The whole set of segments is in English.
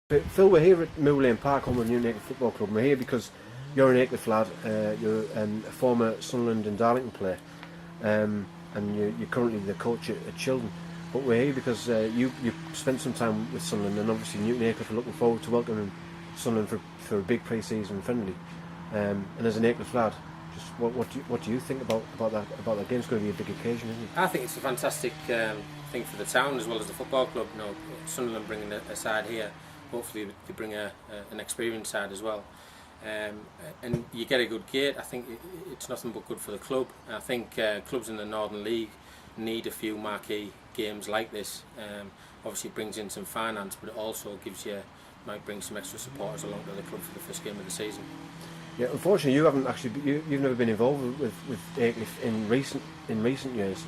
But Phil, we're here at Mill Lane Park, home of Newton Aycliffe Football Club. We're here because you're an Aycliffe lad, you're a former Sunderland and Darlington player, and you're currently the coach at Children. But we're here because you spent some time with Sunderland, and obviously Newton Aycliffe are looking forward to welcoming Sunderland for a big pre-season friendly. And as an Aycliffe lad, just what do you think about that game? It's going to be a big occasion, isn't it? I think it's a fantastic thing for the town as well as the football club. You know, Sunderland bringing a side here. Hopefully they bring an experienced side as well, and you get a good gate. I think it's nothing but good for the club. I think clubs in the Northern League need a few marquee games like this. Obviously it brings in some finance, but it also might bring some extra supporters along to the club for the first game of the season. Yeah, unfortunately you've never been involved with Aycliffe in recent years.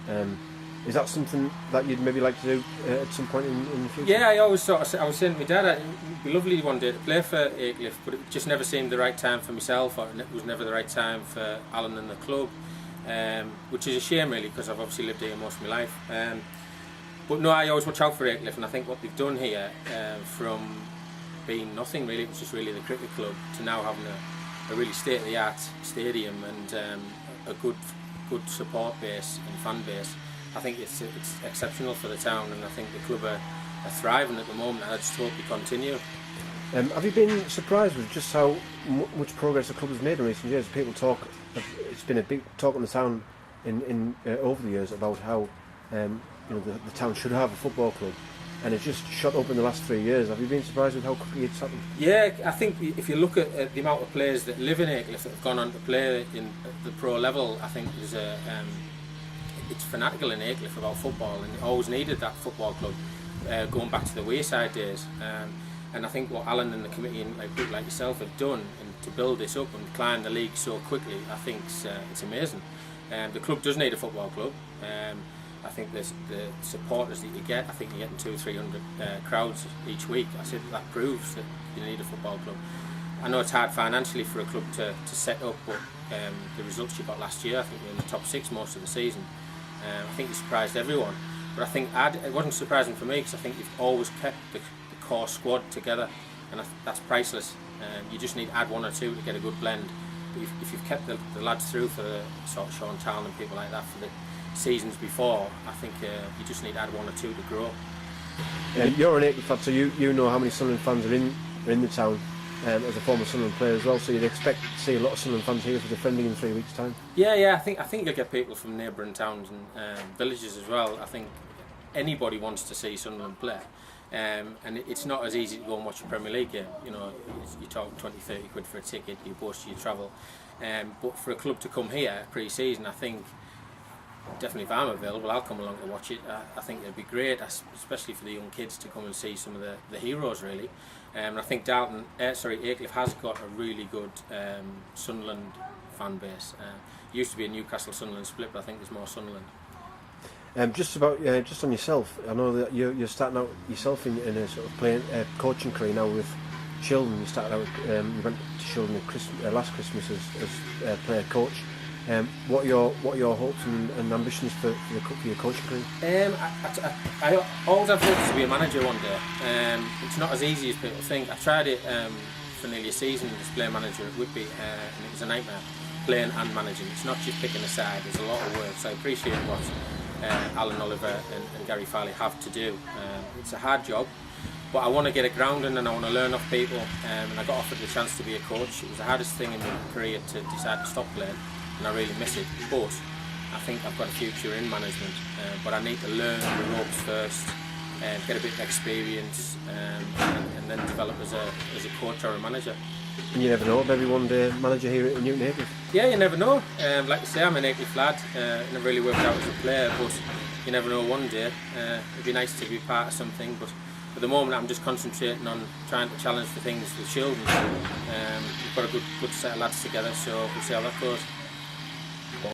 Is that something that you'd maybe like to do at some point in the future? Yeah, I was saying to my dad, it'd be lovely one day to play for Aycliffe, but it just never seemed the right time for myself, or it was never the right time for Alan and the club, which is a shame really, because I've obviously lived here most of my life. But no, I always watch out for Aycliffe, and I think what they've done here, from being nothing really, it was just really the cricket club, to now having a really state-of-the-art stadium and a good support base and fan base. I think it's exceptional for the town, and I think the club are thriving at the moment, and I just hope they continue. Have you been surprised with just how much progress the club has made in recent years? People talk, it's been a big talk in the town in over the years about how the town should have a football club, and it's just shot up in the last 3 years. Have you been surprised with how quickly it's happened? Yeah, I think if you look at the amount of players that live in Aycliffe that have gone on to play in the pro level, I think there's it's fanatical in Aycliffe about football, and it always needed that football club, going back to the Wayside days. And I think what Alan and the committee and people like yourself have done and to build this up and climb the league so quickly, I think it's amazing. The club does need a football club. I think the supporters that you get, I think you're getting 200-300 crowds each week. I said that proves that you need a football club. I know it's hard financially for a club to set up, but the results you got last year, I think we were in the top 6 most of the season. I think you surprised everyone, but I think it wasn't surprising for me, because I think you've always kept the core squad together, and that's priceless. You just need to add 1 or 2 to get a good blend. But if you've kept the lads through for the sort of Sean Town and people like that for the seasons before, I think you just need to add 1 or 2 to grow. You're an Aycliffe fan, so you know how many Sunderland fans are in the town. As a former Sunderland player as well, so you'd expect to see a lot of Sunderland fans here for the friendly in 3 weeks' time. Yeah, I think you'll get people from neighbouring towns and villages as well. I think anybody wants to see Sunderland play, and it's not as easy to go and watch a Premier League game. You know, you talk 20-30 quid for a ticket, you post your travel, but for a club to come here pre-season, I think definitely if I'm available, I'll come along to watch it. I think it'd be great, especially for the young kids, to come and see some of the heroes really. And I think Aycliffe has got a really good Sunderland fan base. Used to be a Newcastle Sunderland split, but I think there's more Sunderland. Just on yourself, I know that you're starting out yourself in a sort of playing coaching career now with Children. You started out, you went to Children last Christmas as player coach. What are your hopes and ambitions for your coaching career? I always have hopes to be a manager one day. It's not as easy as people think. I tried it for nearly a season as player manager at Whitby, and it was a nightmare, playing and managing. It's not just picking a side, there's a lot of work, so I appreciate what Alan Oliver and Gary Farley have to do. It's a hard job, but I want to get a grounding and I want to learn off people, and I got offered the chance to be a coach. It was the hardest thing in my career to decide to stop playing, and I really miss it, but I think I've got a future in management, but I need to learn the ropes first, get a bit of experience, and then develop as a coach or a manager. And you never know, maybe one day manager here at Newton Aycliffe. Yeah, you never know. Like I say, I'm an Aycliffe lad. It never really worked out as a player, but you never know one day. It'd be nice to be part of something, but at the moment I'm just concentrating on trying to challenge for things with Children. We've got a good set of lads together, so we'll see how that goes.